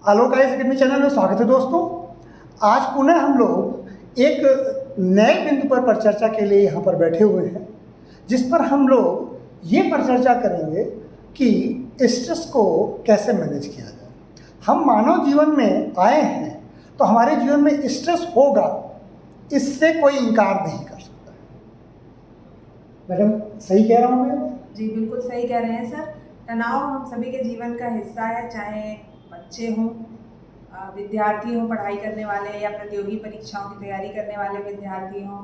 Hello guys academy channel में स्वागत है दोस्तों। आज पुनः हम लोग एक नए बिंदु पर चर्चा के लिए यहाँ पर बैठे हुए हैं, जिस पर हम लोग ये परिचर्चा करेंगे कि स्ट्रेस को कैसे मैनेज किया जाए। हम मानव जीवन में आए हैं तो हमारे जीवन में स्ट्रेस होगा, इससे कोई इनकार नहीं कर सकता। मैडम सही कह रहा हूँ मैं? जी बिल्कुल सही कह रहे हैं सर। तनाव हम सभी के जीवन का हिस्सा है, चाहे बच्चे हों, विद्यार्थी हों पढ़ाई करने वाले, या प्रतियोगी परीक्षाओं की तैयारी करने वाले विद्यार्थी हों,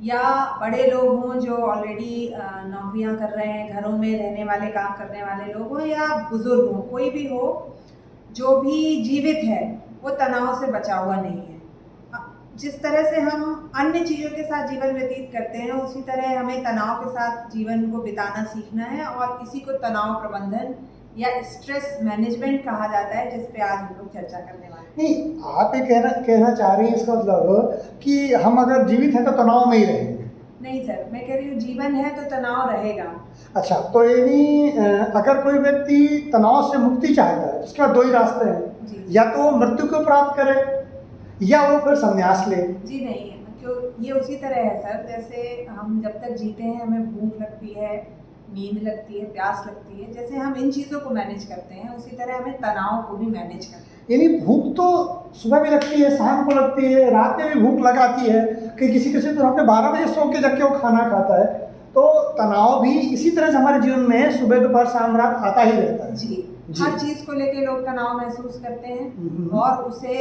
या बड़े लोग हों जो ऑलरेडी नौकरियां कर रहे हैं, घरों में रहने वाले काम करने वाले लोग हों, या बुजुर्ग हों, कोई भी हो जो भी जीवित है वो तनाव से बचा हुआ नहीं है। जिस तरह से हम अन्य चीज़ों के साथ जीवन व्यतीत करते हैं, उसी तरह हमें तनाव के साथ जीवन को बिताना सीखना है, और इसी को तनाव प्रबंधन या स्ट्रेस मैनेजमेंट कहा जाता है, जिस पे आज हम लोग चर्चा करने वाले हैं। नहीं, आप ये कहना चाह रही हैं इसका मतलब कि हम अगर जीवित हैं तो तनाव में ही रहेंगे? नहीं सर, मैं कह रही हूँ जीवन है तो तनाव रहेगा। अच्छा, तो यानी अगर कोई व्यक्ति तनाव से मुक्ति चाहता है, उसके बाद दो ही रास्ते हैं, या तो वो मृत्यु को प्राप्त करे या वो फिर संन्यास ले। जी नहीं, क्यों, ये उसी तरह है सर, जैसे हम जब तक जीते हैं हमें भूख लगती है, नींद लगती है, प्यास लगती है, जैसे हम इन चीज़ों को मैनेज करते हैं उसी तरह हमें तनाव को भी मैनेज करना है। यानी भूख तो सुबह भी लगती है, शाम को लगती है, रात में भी भूख लगाती है कि किसी तो रात में 12 बजे सो के जग के वो खाना खाता है, तो तनाव भी इसी तरह से हमारे जीवन में सुबह दोपहर शाम रात आता ही रहता है। जी। हर चीज़ को लेके लोग तनाव महसूस करते हैं और उसे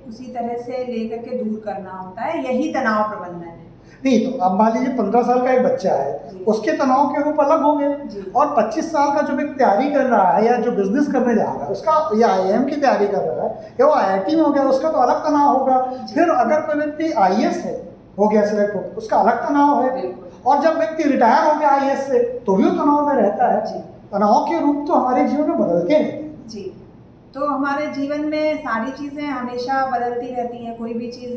उसी तरह से लेकर के दूर करना होता है, यही तनाव प्रबंधन है। नहीं तो अब मान लीजिए 15 साल का एक बच्चा है, उसके तनाव के रूप अलग होंगे, और 25 साल का जो भी तैयारी कर रहा है या जो बिजनेस करने जा रहा है उसका, या IIM की तैयारी कर रहा है या वो IIT में हो गया, उसका तो अलग तनाव होगा। फिर अगर कोई व्यक्ति IAS है, हो गया सिलेक्ट हो, उसका अलग तनाव है, और जब व्यक्ति रिटायर हो गया IAS से तो भी वो तनाव में रहता है। तनाव के रूप तो हमारे जीवन में बदलते हैं। जी, तो हमारे जीवन में सारी चीज़ें हमेशा बदलती रहती हैं, कोई भी चीज़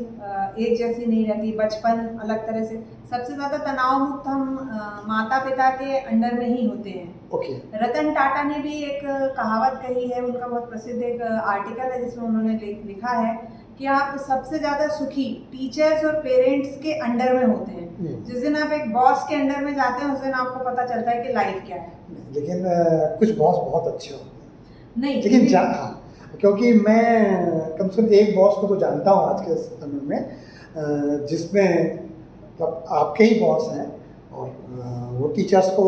एक जैसी नहीं रहती। बचपन अलग तरह से, सबसे ज़्यादा तनाव मुक्त हम माता पिता के अंडर में ही होते हैं। रतन टाटा ने भी एक कहावत कही है, उनका बहुत प्रसिद्ध एक आर्टिकल है जिसमें उन्होंने लिखा है कि आप सबसे ज़्यादा सुखी टीचर्स और पेरेंट्स के अंडर में होते हैं। जिस दिन आप एक बॉस के अंडर में जाते हैं उस दिन आपको पता चलता है कि लाइफ क्या है। लेकिन कुछ बॉस बहुत अच्छे होते हैं। नहीं, लेकिन हाँ, क्योंकि मैं कम से कम एक बॉस को तो जानता हूँ आज के समय में, जिसमें मतलब आपके ही बॉस हैं, और वो टीचर्स को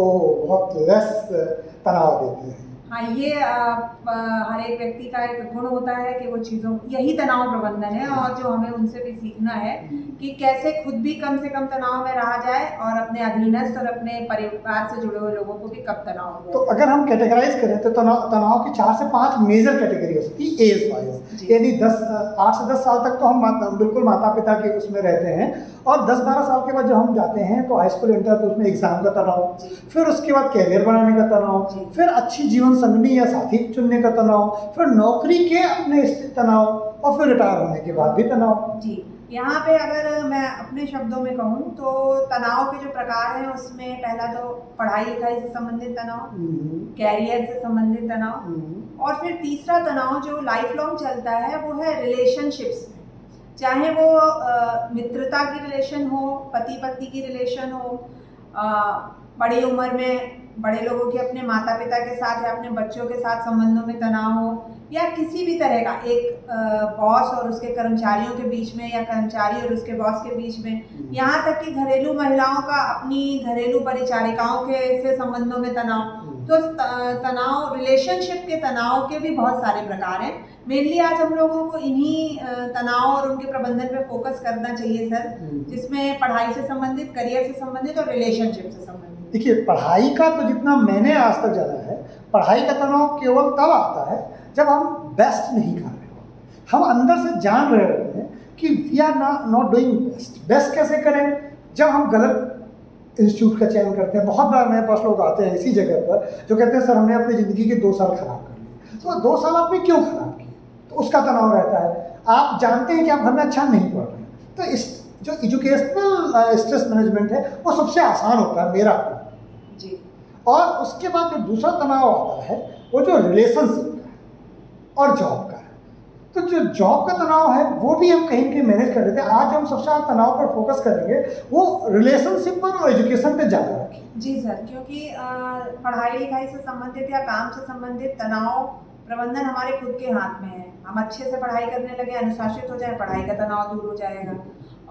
बहुत लेस तनाव देते हैं। हाँ, ये हर एक व्यक्ति का एक गुण होता है कि वो चीज़ों, यही तनाव प्रबंधन है, और जो हमें उनसे भी सीखना है कि कैसे खुद भी कम से कम तनाव में रहा जाए और अपने अधीनस्थ और अपने परिवार से जुड़े हुए लोगों को भी कम तनाव हो। तो अगर हम कैटेगराइज करें तो तनाव की 4 से 5 मेजर कैटेगरी हो सकती है एज वाइज। यानी 8 से 10 साल तक तो हम बिल्कुल माता पिता के उसमें रहते हैं, और 10-12 साल के बाद जब हम जाते हैं तो हाई स्कूल इंटर, तो उसमें एग्जाम का तनाव, फिर उसके बाद कैरियर बनाने का तनाव, फिर अच्छी जीवन संगनी या साथी चुनने का तनाव, फिर नौकरी के अपने तनाव, और फिर रिटायर होने के बाद भी तनाव। जी, यहाँ पे अगर मैं अपने शब्दों में कहूँ तो तनाव के जो प्रकार हैं उसमें पहला तो पढ़ाई लिखाई से संबंधित तनाव, कैरियर से संबंधित तनाव, और फिर तीसरा तनाव जो लाइफ लॉन्ग चलता है वो है रिलेशनशिप्स में, चाहे वो मित्रता की रिलेशन हो, पति पत्नी की रिलेशन हो, बड़ी उम्र में बड़े लोगों के अपने माता पिता के साथ या अपने बच्चों के साथ संबंधों में तनाव हो, या किसी भी तरह का एक बॉस और उसके कर्मचारियों के बीच में, या कर्मचारी और उसके बॉस के बीच में, यहाँ तक कि घरेलू महिलाओं का अपनी घरेलू परिचारिकाओं के से संबंधों में तनाव। तो तनाव, रिलेशनशिप के तनाव के भी बहुत सारे प्रकार हैं। मेनली आज हम लोगों को इन्हीं तनाव और उनके प्रबंधन पे फोकस करना चाहिए सर, जिसमें पढ़ाई से संबंधित, करियर से संबंधित और रिलेशनशिप से संबंधित। देखिए, पढ़ाई का तो जितना मैंने आज तक जाना है, पढ़ाई का तनाव केवल तब आता है जब हम बेस्ट नहीं कर रहे हो, हम अंदर से जान रहे होते हैं कि we are not doing best. Best कैसे करें? जब हम गलत इंस्टीट्यूट का चयन करते हैं। बहुत बार मेरे पास लोग आते हैं इसी जगह पर जो कहते हैं सर हमने अपनी ज़िंदगी के 2 साल खराब कर लिए। तो 2 साल आपने क्यों खराब किए? तो उसका तनाव रहता है। आप जानते हैं कि आप घर में अच्छा नहीं पढ़ रहे हैं, तो इस जो एजुकेशनल स्ट्रेस मैनेजमेंट है वो सबसे आसान होता है मेरा जी। और उसके बाद जो दूसरा तनाव आता है वो जो रिलेशनशिप का है और जॉब का है। तो जो जॉब का तनाव है वो भी हम कहीं ना कहीं मैनेज कर लेते हैं। आज हम सबसे ज़्यादा तनाव पर फोकस करेंगे वो रिलेशनशिप पर और एजुकेशन पे ज़्यादा रखें। जी सर, क्योंकि पढ़ाई लिखाई से संबंधित या काम से संबंधित तनाव प्रबंधन हमारे खुद के हाथ में है। हम अच्छे से पढ़ाई करने लगे, अनुशासित हो जाए, पढ़ाई का तनाव दूर हो जाएगा।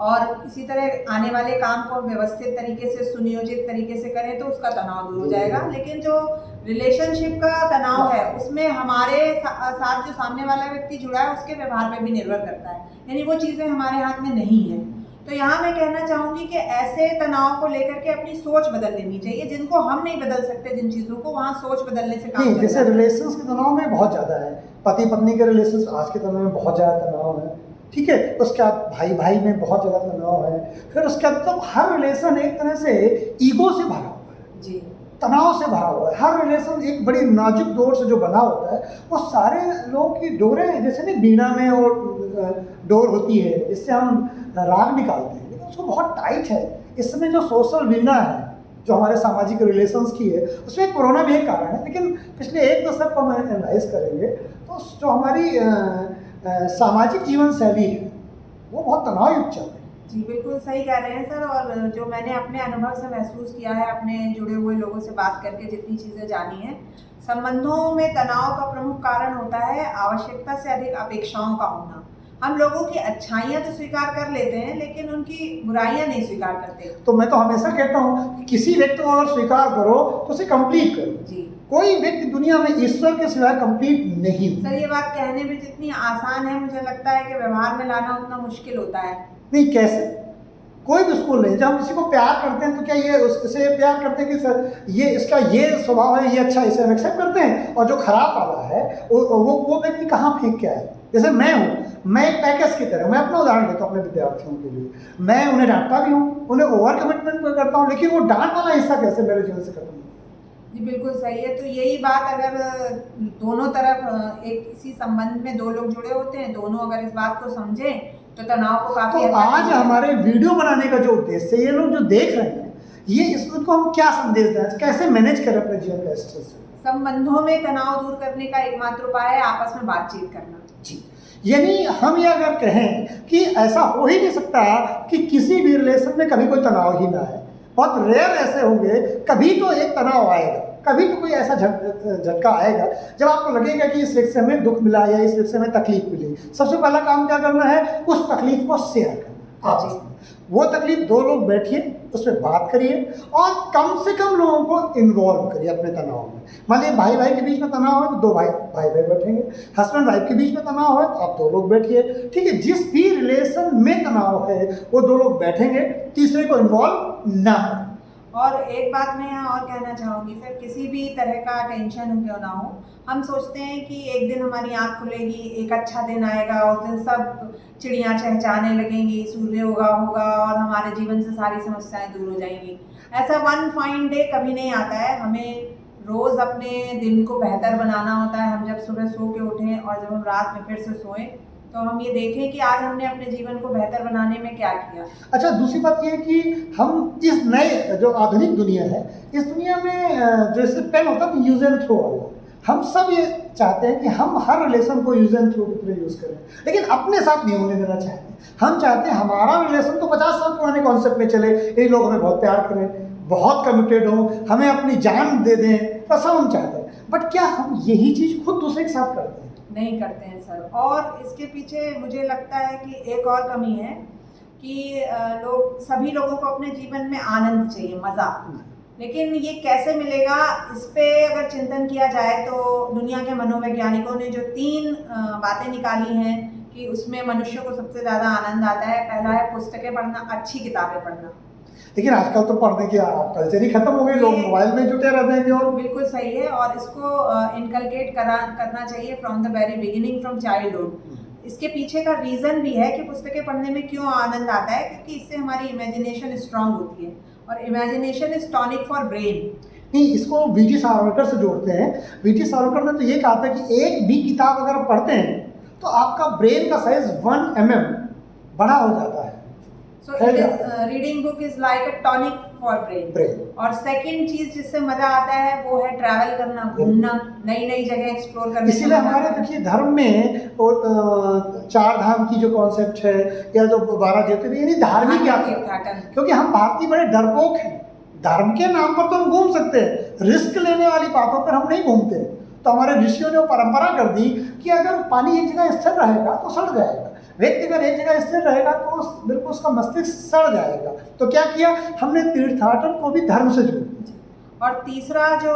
और इसी तरह आने वाले काम को व्यवस्थित तरीके से, सुनियोजित तरीके से करें तो उसका तनाव दूर हो जाएगा। लेकिन जो रिलेशनशिप का तनाव है उसमें हमारे साथ जो सामने वाला व्यक्ति जुड़ा है उसके व्यवहार पे भी निर्भर करता है, यानी वो चीज़ें हमारे हाथ में नहीं है। तो यहाँ मैं कहना चाहूँगी कि ऐसे तनाव को लेकर के अपनी सोच बदल लेनी चाहिए, जिनको हम नहीं बदल सकते जिन चीज़ों को, वहाँ सोच बदलने से काम नहीं, चल जैसे जाता है। रिलेशंस के तनाव में बहुत ज़्यादा है, पति पत्नी के रिलेशंस आज के तनाव में बहुत ज़्यादा तनाव है, ठीक है। उसके बाद भाई भाई में बहुत ज़्यादा तनाव है। फिर उसके बाद तो हर रिलेशन एक तरह से ईगो से भरा हुआ है, जी, तनाव से भरा हुआ है। हर रिलेशन एक बड़ी नाजुक डोर से जो बना होता है, वो सारे लोगों की डोरें जैसे नहीं बीना में और डोर होती है जिससे हम राग निकालते हैं, लेकिन उसको बहुत टाइट है। इस समय जो सोशल वीणा है जो हमारे सामाजिक रिलेशंस की है, उसमें कोरोना भी एक कारण है, लेकिन पिछले एक दशक को हम एनालाइज करेंगे तो जो हमारी सामाजिक जीवन शैली है वो बहुत तनावयुक्त चल रही है। जी, बिल्कुल सही कह रहे हैं सर। और जो मैंने अपने अनुभव से महसूस किया है, अपने जुड़े हुए लोगों से बात करके जितनी चीज़ें जानी हैं, संबंधों में तनाव का प्रमुख कारण होता है आवश्यकता से अधिक अपेक्षाओं का होना। हम लोगों की अच्छाइयाँ तो स्वीकार कर लेते हैं, लेकिन उनकी बुराइयाँ नहीं स्वीकार करते। तो मैं तो हमेशा कहता हूँ कि किसी व्यक्ति को अगर स्वीकार करो तो उसे कंप्लीट करो। जी कोई व्यक्ति दुनिया में ईश्वर के सिवाय कंप्लीट नहीं सर, ये बात कहने में जितनी आसान है, मुझे लगता है कि व्यवहार में लाना उतना मुश्किल होता है। नहीं, कैसे? कोई भी स्कूल नहीं। जब हम किसी को प्यार करते हैं तो क्या ये उससे प्यार करते हैं कि सर ये इसका ये स्वभाव है, ये अच्छा, इसे हम एक्सेप्ट करते हैं, और जो खराब वाला है वो व्यक्ति कहाँ फेंक के आए। जैसे मैं हूँ, मैं एक पैकेज की तरह, मैं अपना उदाहरण देता हूँ अपने विद्यार्थियों के लिए। मैं उन्हें डांटता भी हूँ, उन्हें ओवर कमिटमेंट भी करता हूँ, लेकिन वो डांट वाला हिस्सा कैसे मेरे जीवन से खत्म हो। जी, बिल्कुल सही है। तो यही बात अगर दोनों तरफ एक इसी संबंध में दो लोग जुड़े होते हैं, दोनों अगर इस बात को समझें तो तनाव को काफी तो आज हमारे वीडियो बनाने का जो उद्देश्य है, ये लोग जो देख रहे हैं, ये इसको हम क्या संदेश दें, कैसे मैनेज करें अपने जीवन का स्ट्रेस? संबंधों में तनाव दूर करने का एकमात्र उपाय है आपस में बातचीत करना। जी, यानी हम ये अगर कहें कि ऐसा हो ही नहीं सकता कि किसी भी रिलेशन में कभी कोई तनाव ही ना है, बहुत रेयर ऐसे होंगे, कभी तो एक तनाव आएगा, कभी तो कोई ऐसा झटका आएगा जब आपको लगेगा कि इस व्यक्ति से हमें दुख मिला या इस व्यक्ति से हमें तकलीफ मिली। सबसे पहला काम क्या करना है, उस तकलीफ को शेयर करना आपस में। वो तकलीफ दो लोग बैठिए, उस पर बात करिए और कम से कम लोगों को इन्वॉल्व करिए अपने तनाव में। मान लीजिए भाई भाई के बीच में तनाव है तो दो भाई बैठेंगे, हस्बैंड वाइफ के बीच में तनाव है तो आप दो लोग बैठिए, ठीक है। जिस भी रिलेशन में तनाव है वो दो लोग बैठेंगे, तीसरे को इन्वॉल्व ना करें। और एक बात मैं यहाँ और कहना चाहूँगी सर, किसी भी तरह का टेंशन क्यों ना हो, हम सोचते हैं कि एक दिन हमारी आँख खुलेगी, एक अच्छा दिन आएगा, उस दिन सब चिड़ियाँ चहचहाने लगेंगी, सूर्य उगा होगा और हमारे जीवन से सारी समस्याएं दूर हो जाएंगी। ऐसा वन फाइन डे कभी नहीं आता है। हमें रोज़ अपने दिन को बेहतर बनाना होता है। हम जब सुबह सो के उठें और जब हम रात में फिर से सोएं तो हम ये देखें कि आज हमने अपने जीवन को बेहतर बनाने में क्या किया। अच्छा, दूसरी बात ये है कि हम इस नए जो आधुनिक दुनिया है, इस दुनिया में जैसे पेन होता है यूज एंड थ्रो वाला, हम सब ये चाहते हैं कि हम हर रिलेशन को यूज एंड थ्रो की तरह यूज़ करें, लेकिन अपने साथ नहीं होने देना चाहते। हम चाहते हैं हमारा रिलेशन तो 50 साल पुराने कॉन्सेप्ट में चले, ये लोग हमें बहुत प्यार करें, बहुत कमिटेड हों, हमें अपनी जान दे दें, ऐसा हम चाहते हैं। बट क्या हम यही चीज़ खुद दूसरे के साथ करते हैं? नहीं करते हैं सर। और इसके पीछे मुझे लगता है कि एक और कमी है कि सभी लोगों को अपने जीवन में आनंद चाहिए, मज़ा, लेकिन ये कैसे मिलेगा, इस पे अगर चिंतन किया जाए तो दुनिया के मनोवैज्ञानिकों ने जो 3 बातें निकाली हैं कि उसमें मनुष्य को सबसे ज़्यादा आनंद आता है। पहला है पुस्तकें पढ़ना, अच्छी किताबें पढ़ना। लेकिन आजकल तो पढ़ने की कल्चर ही खत्म हो गई, लोग मोबाइल में जुटे रहते हैं केवल। बिल्कुल सही है, और इसको इनकलकेट करना चाहिए from the very beginning, from childhood. इसके पीछे का रीज़न भी है कि पुस्तकें पढ़ने में क्यों आनंद आता है, क्योंकि इससे हमारी इमेजिनेशन स्ट्रांग होती है, और imagination is tonic for brain. नहीं, इसको वी.टी. सावरकर से जोड़ते हैं। वी.टी. सावरकर ने तो ये कहा था कि एक भी किताब अगर पढ़ते हैं तो आपका ब्रेन का साइज 1 mm बड़ा हो जाता है। So फैल it जाता is reading book is like a tonic for brain. Brain. और सेकंड चीज जिससे मजा आता है वो है ट्रैवल करना, घूमना, नई नई जगह एक्सप्लोर करने से इसीलिए मजा हमारे आता है। देखिए धर्म में वो चार धाम की जो कॉन्सेप्ट है या जो 12 ज्योतिर्लिंग यानी धार्मिक यात्रा, तीर्थाटन। क्योंकि हम भारतीय बड़े डरपोक हैं। धर्म के नाम पर तो हम घूम सकते हैं, रिस्क लेने वाली बातों पर हम नहीं घूमते। तो हमारे ऋषियों ने वो परंपरा कर दी कि अगर पानी एक जगह स्थिर रहेगा तो सड़ जाएगा, व्यक्ति अगर एक जगह स्थिर रहेगा तो बिल्कुल उसका मस्तिष्क सड़ जाएगा। तो क्या किया हमने, तीर्थाटन को भी धर्म से जोड़ दिया। और तीसरा जो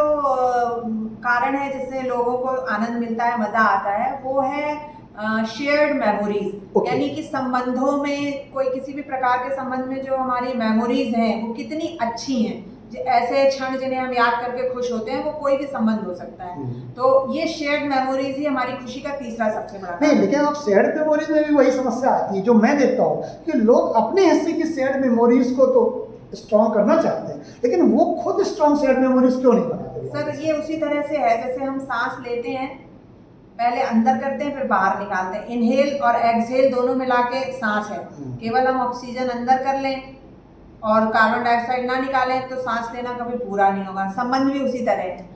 कारण है जिससे लोगों को आनंद मिलता है, मजा आता है, वो है शेयर्ड मेमोरीज। Okay. यानी कि संबंधों में, कोई किसी भी प्रकार के संबंध में जो हमारी मेमोरीज हैं वो कितनी अच्छी हैं। ऐसे क्षण जिन्हें हम याद करके खुश होते हैं, वो कोई भी संबंध हो सकता है। तो ये शेयर्ड मेमोरीज ही हमारी खुशी का तीसरा सबसे बड़ा नहीं, लेकिन अब शेयर्ड मेमोरीज में भी वही समस्या आती है जो मैं देखता हूँ कि लोग अपने हिस्से की शेयर्ड मेमोरीज को तो स्ट्रॉन्ग करना चाहते हैं, लेकिन वो खुद स्ट्रॉन्ग शेयर्ड मेमोरीज क्यों नहीं बनाते? सर ये उसी तरह से है जैसे हम सांस लेते हैं, पहले अंदर करते हैं फिर बाहर निकालते हैं। इनहेल और एक्सहेल दोनों मिला के सांस है। केवल हम ऑक्सीजन अंदर कर लें और कार्बन डाइऑक्साइड ना निकालें तो सांस लेना कभी पूरा नहीं होगा। संबंध भी उसी तरह है,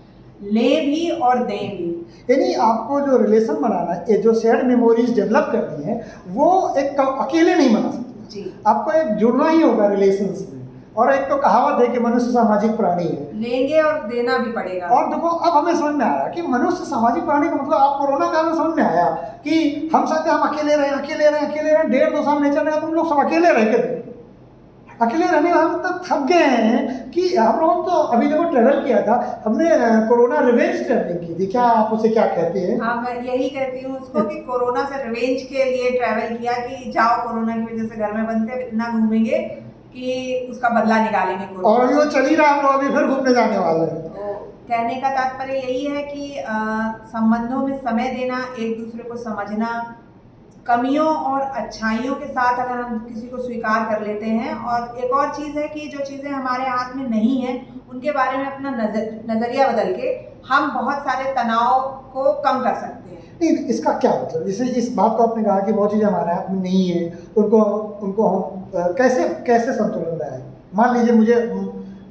ले भी और दे भी। यानी आपको जो रिलेशन बनाना है, जो शेयर्ड मेमोरीज डेवलप करनी है, वो एक अकेले नहीं बना सकते जी। आपको एक जुड़ना ही होगा रिलेशंस में। और एक तो कहावत है कि मनुष्य सामाजिक प्राणी है, लेंगे और देना भी पड़ेगा। और देखो अब हमें समझ में आ रहा है कि मनुष्य सामाजिक प्राणी का मतलब आप कोरोना काल में समझ में आया कि हम सब हम अकेले रहे 1.5-2 साल नहीं चलने का, तुम लोग सब अकेले रह के अकेले रहने का हम तक थक गए हैं कि हम लोगों तो अभी देखो ट्रेवल किया था हमने, कोरोना रिवेंज ट्रैवलिंग की थी। क्या आप उसे क्या कहते हैं? हाँ, मैं यही कहती हूँ उसको कि कोरोना से रिवेंज के लिए ट्रैवल किया कि जाओ, कोरोना की वजह से घर में बंद थे, इतना घूमेंगे कि उसका बदला निकालेंगे कोरोना। और वो चल ही रहा, हम लोग अभी फिर घूमने जाने वाले हैं। तो कहने का तात्पर्य यही है कि संबंधों में समय देना, एक दूसरे को समझना, कमियों और अच्छाइयों के साथ अगर हम किसी को स्वीकार कर लेते हैं। और एक और चीज़ है कि जो चीज़ें हमारे हाथ में नहीं हैं उनके बारे में अपना नज़रिया बदल के हम बहुत सारे तनाव को कम कर सकते हैं। नहीं, इसका क्या मतलब? जैसे इस बात को आपने कहा कि बहुत चीज़ें हमारे हाथ में नहीं है, उनको हम कैसे संतुलन रहे? मान लीजिए मुझे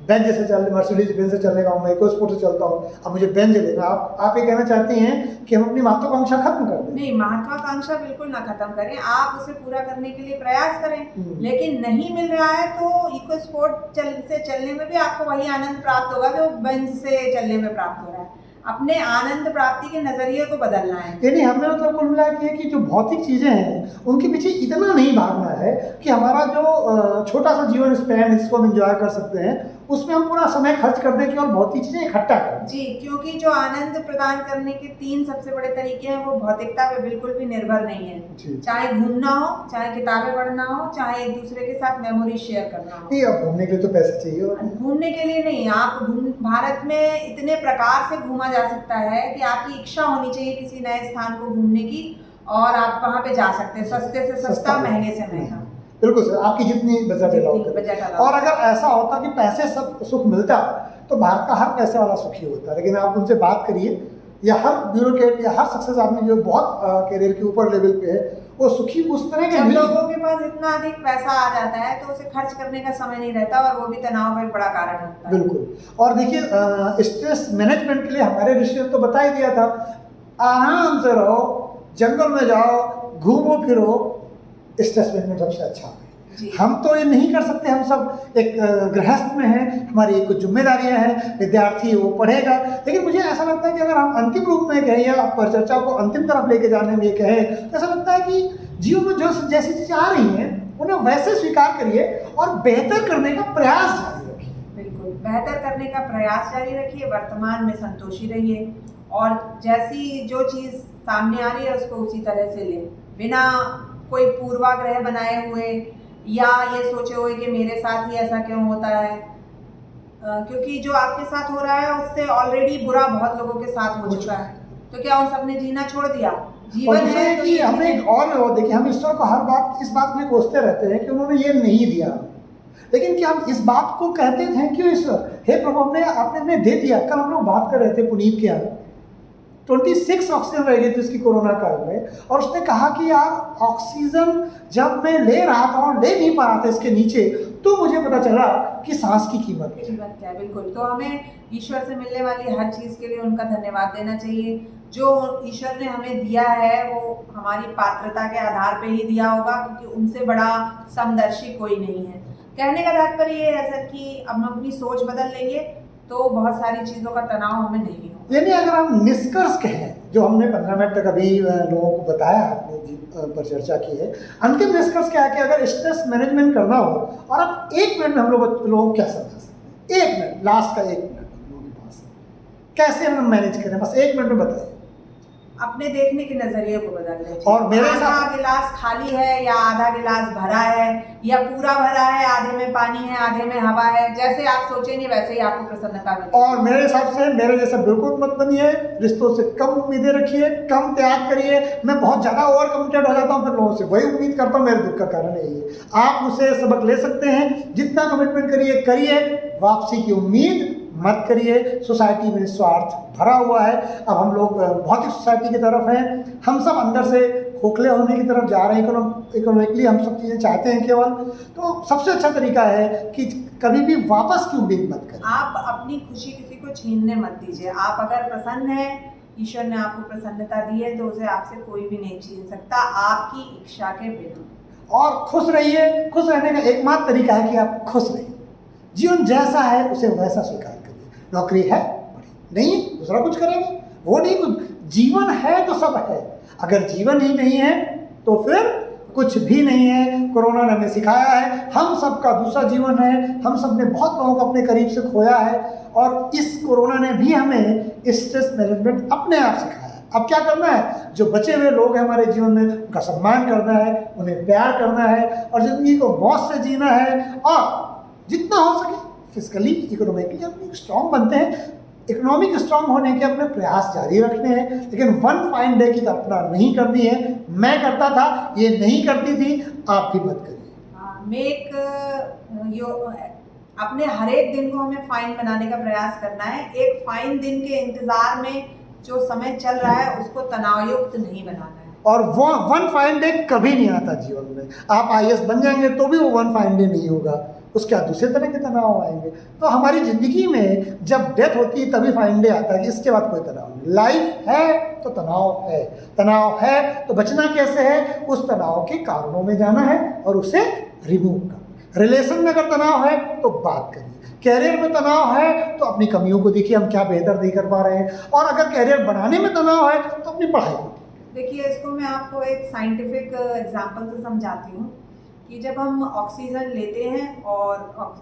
बेंज से चल, मर्सिडीज बेंज से चलने का हूँ, मैं इकोस्पोर्ट से चलता हूँ, अब मुझे बेंज लेना। आप ये कहना चाहती हैं कि हम अपनी महत्वाकांक्षा खत्म कर दें? नहीं, महत्वाकांक्षा बिल्कुल ना खत्म करें, आप उसे पूरा करने के लिए प्रयास करें। लेकिन नहीं मिल रहा है तो इकोस्पोर्ट से चलने में भी आपको वही आनंद प्राप्त होगा जो बेंज से चलने में प्राप्त हो रहा है। अपने आनंद प्राप्ति के नजरिए को बदलना है। यानी हमने मतलब कुल मिला के कि जो भौतिक चीज़ें हैं उनके पीछे इतना नहीं भागना है कि हमारा जो छोटा सा जीवन स्पैन जिसको हम एंजॉय कर सकते हैं उसमें हम पूरा समय खर्च कर दें केवल भौतिक चीज़ें इकट्ठा करें। जी, क्योंकि जो आनंद प्रदान करने के 3 सबसे बड़े तरीके हैं वो भौतिकता पे बिल्कुल भी निर्भर नहीं है। चाहे घूमना हो, चाहे किताबें पढ़ना हो, चाहे एक दूसरे के साथ मेमोरी शेयर करना हो। नहीं, अब घूमने के लिए तो पैसे चाहिए। घूमने के लिए नहीं, आप भारत में इतने प्रकार से घूमा जा सकता है कि आपकी इच्छा होनी चाहिए किसी नए स्थान को घूमने की और आप वहाँ पे जा सकते हैं, सस्ते से सस्ता, महंगे से महंगा। बिल्कुल सर, आपकी जितनी बजट अलाउ। और अगर ऐसा होता कि पैसे सब सुख मिलता तो भारत का हर पैसे वाला सुखी होता। लेकिन आप उनसे बात करिए या हर ब्यूरोक्रेट या हर सक्सेस आदमी जो बहुत करियर के ऊपर लेवल पे है वो सुखी उस तरह के। जब लोगों के पास इतना अधिक पैसा आ जाता है तो उसे खर्च करने का समय नहीं रहता और वो भी तनाव का एक बड़ा कारण होता है। बिल्कुल। और देखिए स्ट्रेस मैनेजमेंट के लिए हमारे ऋषि ने तो बता ही दिया था, आराम से रहो, जंगल में जाओ, घूमो फिरो, स्ट्रेस मैनेजमेंट सबसे अच्छा है। हम तो ये नहीं कर सकते, हम सब एक गृहस्थ में हैं, हमारी कुछ जिम्मेदारियां हैं, विद्यार्थी वो पढ़ेगा। लेकिन मुझे ऐसा लगता है कि अगर हम अंतिम रूप में कहें या परिचर्चा को अंतिम तरफ लेके जाने में ये कहें तो ऐसा लगता है कि जीवन में जो जैसी चीज़ें आ रही हैं उन्हें वैसे स्वीकार करिए और बेहतर करने का प्रयास जारी रखिए। बिल्कुल, बेहतर करने का प्रयास जारी रखिए, वर्तमान में संतोषी रहिए और जैसी जो चीज़ सामने आ रही है उसको उसी तरह से लें, बिना कोई पूर्वाग्रह बनाए हुए या ये सोचे हुए कि मेरे साथ ही ऐसा क्यों होता है, क्योंकि जो आपके साथ हो रहा है उससे ऑलरेडी बुरा बहुत लोगों के साथ हो चुका है। तो क्या उन सबने जीना छोड़ दिया? जीवन है तो कि हमें और देखिए, हम ईश्वर को हर बात इस बात में कोसते रहते हैं कि उन्होंने ये नहीं दिया, लेकिन क्या हम इस बात को कहते थे क्यों ईश्वर, हे प्रभु हमने आपने हमें दे दिया। कल हम लोग बात कर रहे थे पुनीत के यहाँ 26 ऑक्सीजन रह गई थी उसकी कोरोना काल में, और उसने कहा कि यार ऑक्सीजन जब मैं ले रहा था और ले नहीं पा रहा था इसके नीचे, तो मुझे पता चला कि सांस की कीमत क्या है। बिल्कुल, तो हमें ईश्वर से मिलने वाली हर चीज़ के लिए उनका धन्यवाद देना चाहिए। जो ईश्वर ने हमें दिया है वो हमारी पात्रता के आधार पे ही दिया होगा, क्योंकि उनसे बड़ा समदर्शी कोई नहीं है। कहने का तात्पर्य ये है सर कि अब हम अपनी सोच बदल लेंगे तो बहुत सारी चीज़ों का तनाव हमें नहीं होगा। यानी अगर हम निष्कर्ष कहें, जो हमने 15 मिनट तक अभी लोगों को बताया, आपने जी पर चर्चा की है, अंतिम निष्कर्ष क्या है कि अगर स्ट्रेस मैनेजमेंट करना हो, और अब 1 मिनट में हम लोग क्या समझा सकते हैं, 1 मिनट, लास्ट का 1 मिनट हम लोगों के पास कैसे हम मैनेज करें, बस 1 मिनट में बताइए। अपने देखने के नजरिए को बदल लें। और मेरे आधा गिलास खाली है या आधा गिलास भरा है या पूरा भरा है, आधे में पानी है आधे में हवा है, जैसे आप सोचेंगे वैसे ही आपको प्रसन्नता मिलेगी। और मेरे हिसाब से मेरे जैसा बिल्कुल मत बनिए, रिश्तों से कम उम्मीदें रखिए, कम त्याग करिए। मैं बहुत ज़्यादा ओवर कमिटेड हो जाता हूँ फिर लोगों से, वही उम्मीद करता हूँ, मेरे दुख का कारण यही है। आप मुझसे सबक ले सकते हैं, जितना कमिटमेंट करिए, वापसी की उम्मीद मत करिए। सोसाइटी में स्वार्थ भरा हुआ है, अब हम लोग भौतिक सोसाइटी की तरफ हैं, हम सब अंदर से खोखले होने की तरफ जा रहे हैं, इकोनॉमिकली हम सब चीज़ें चाहते हैं केवल। तो सबसे अच्छा तरीका है कि कभी भी वापस की उम्मीद मत करें। आप अपनी खुशी किसी को छीनने मत दीजिए। आप अगर प्रसन्न हैं, ईश्वर ने आपको प्रसन्नता दी है, तो उसे आपसे कोई भी नहीं छीन सकता आपकी इच्छा के बिना। और खुश रहिए। खुश रहने का एकमात्र तरीका है कि आप खुश रहिए। जीवन जैसा है उसे वैसा स्वीकार करिए। नौकरी है, नहीं दूसरा कुछ करेंगे, वो नहीं, कुछ जीवन है तो सब है। अगर जीवन ही नहीं है तो फिर कुछ भी नहीं है। कोरोना ने हमें सिखाया है, हम सबका दूसरा जीवन है, हम सब ने बहुत लोगों को अपने करीब से खोया है, और इस कोरोना ने भी हमें स्ट्रेस मैनेजमेंट अपने आप सिखाया है। अब क्या करना है, जो बचे हुए लोग हैं हमारे जीवन में, उनका सम्मान करना है, उन्हें प्यार करना है, और ज़िंदगी को मौज से जीना है, और जितना हो सके फिजिकली इकोनॉमिकली अपनी स्ट्रांग बनते हैं। इकोनॉमिक स्ट्रांग होने के अपने प्रयास जारी रखने हैं, लेकिन वन फाइन डे की कल्पना नहीं करनी है। मैं करता था, ये नहीं करती थी, आप भी मत करिए। अपने हर एक दिन को हमें फाइन बनाने का प्रयास करना है। एक फाइन दिन के इंतजार में जो समय चल रहा है उसको तनावयुक्त नहीं बनाना है। और वो वन फाइन डे कभी नहीं आता जीवन में। आप IAS बन जाएंगे तो भी वो वन फाइन डे नहीं होगा, उसके बाद दूसरे तरह के तनाव आएंगे। तो हमारी ज़िंदगी में जब डेथ होती है तभी फाइन डे आता है कि इसके बाद कोई तनाव नहीं। लाइफ है तो तनाव है, तनाव है तो बचना कैसे है, उस तनाव के कारणों में जाना है और उसे रिमूव करना। रिलेशन में अगर तनाव है तो बात करिए। कैरियर में तनाव है तो अपनी कमियों को देखिए, हम क्या बेहतर नहीं कर पा रहे हैं, और अगर कैरियर बढ़ाने में तनाव है तो अपनी पढ़ाई को देखिए। इसको मैं आपको एक साइंटिफिक एग्जांपल से समझाती हूँ कि जब हम ऑक्सीजन लेते हैं और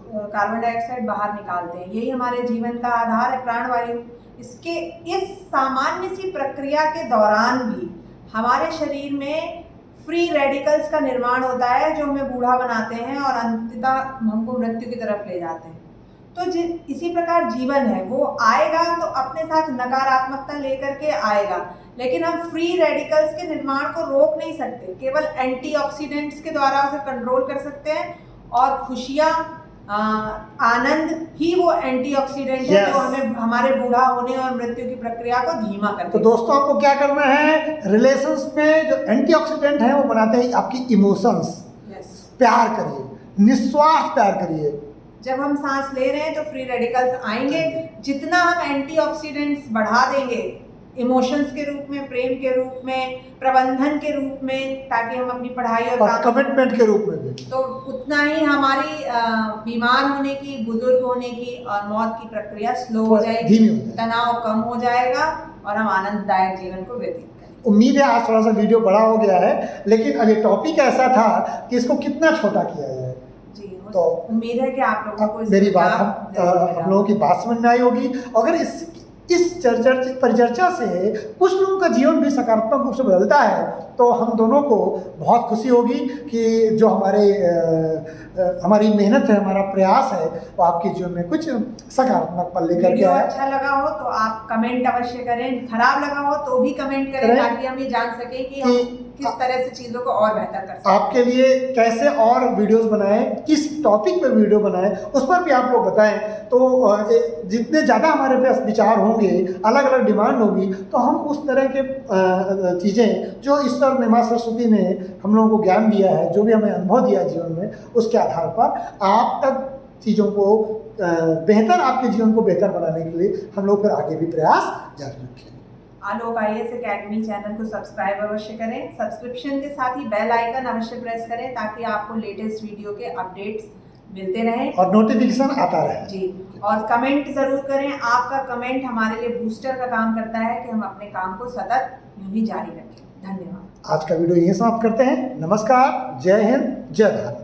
कार्बन डाइऑक्साइड बाहर निकालते हैं, यही हमारे जीवन का आधार है, प्राणवायु। इसके इस सामान्य सी प्रक्रिया के दौरान भी हमारे शरीर में फ्री रेडिकल्स का निर्माण होता है, जो हमें बूढ़ा बनाते हैं और अंततः हमको मृत्यु की तरफ ले जाते हैं। तो इसी प्रकार जीवन है, वो आएगा तो अपने साथ नकारात्मकता लेकर के आएगा, लेकिन हम फ्री रेडिकल्स के निर्माण को रोक नहीं सकते। केवल एंटीऑक्सीडेंट्स के द्वारा उसे कंट्रोल कर सकते हैं, और खुशियाँ, आनंद ही वो एंटीऑक्सीडेंट है जो हमें हमारे बूढ़ा होने और मृत्यु की प्रक्रिया को धीमा करते हैं। तो दोस्तों, आपको क्या करना है, रिलेशंस में जो एंटीऑक्सीडेंट है वो बनाते हैं आपकी इमोशंस। प्यार करिए, निस्वार्थ प्यार करिए। जब हम सांस ले रहे हैं तो फ्री रेडिकल्स आएंगे। जितना हम एंटीऑक्सीडेंट्स बढ़ा देंगे इमोशंस के रूप में, प्रेम के रूप में, प्रबंधन के रूप में, ताकि हम अपनी पढ़ाई और कमिटमेंट के रूप में भी, तो उतना ही हमारी बीमार होने की, बुजुर्ग होने की और मौत की प्रक्रिया स्लो हो जाएगी, तनाव कम हो जाएगा और हम आनंददायक जीवन को व्यतीत करेंगे। उम्मीद है आज थोड़ा सा वीडियो बड़ा हो गया है, लेकिन अब ये टॉपिक ऐसा था कि इसको कितना छोटा किया जाए। तो उम्मीद है कि आप लोगों को मेरी बात हम लोगों की बात समझ में आई होगी। अगर इस परिचर्चा से कुछ लोगों का जीवन भी सकारात्मक रूप से बदलता है तो हम दोनों को बहुत खुशी होगी कि जो हमारे हमारी मेहनत है, हमारा प्रयास है, वो आपके जीवन में कुछ सकारात्मक पल लेकर के वीडियो आए। अच्छा लगा हो तो आप कमेंट अवश्य करें, खराब लगा हो तो भी कमेंट करें करें। ताकि हम ये जान सके कि हम किस तरह से चीज़ों को और बेहतर कर सकते हैं। आपके लिए कैसे और वीडियोस बनाएं, किस टॉपिक पे वीडियो बनाएं, उस पर भी आप लोग बताएं। तो जितने ज़्यादा हमारे पास विचार होंगे, अलग अलग डिमांड होगी, तो हम उस तरह के चीज़ें जो ईश्वर ने, माँ सरस्वती ने हम लोगों को ज्ञान दिया है, जो भी हमें अनुभव दिया है जीवन में, उसके आधार पर आप तक चीज़ों को बेहतर, आपके जीवन को बेहतर बनाने के लिए हम लोग फिर आगे भी प्रयास जारी रखें। आलोक IAS अकेडमी चैनल को सब्सक्राइब अवश्य करें। सब्सक्रिप्शन के साथ ही बेल आइकन अवश्य प्रेस करें ताकि आपको लेटेस्ट वीडियो के अपडेट्स मिलते रहें और नोटिफिकेशन आता रहे जी। और कमेंट ज़रूर करें, आपका कमेंट हमारे लिए बूस्टर का काम करता है कि हम अपने काम को सतत यूं ही जारी रखें। धन्यवाद। आज का वीडियो यहीं समाप्त करते हैं। नमस्कार, जय हिंद, जय भारत।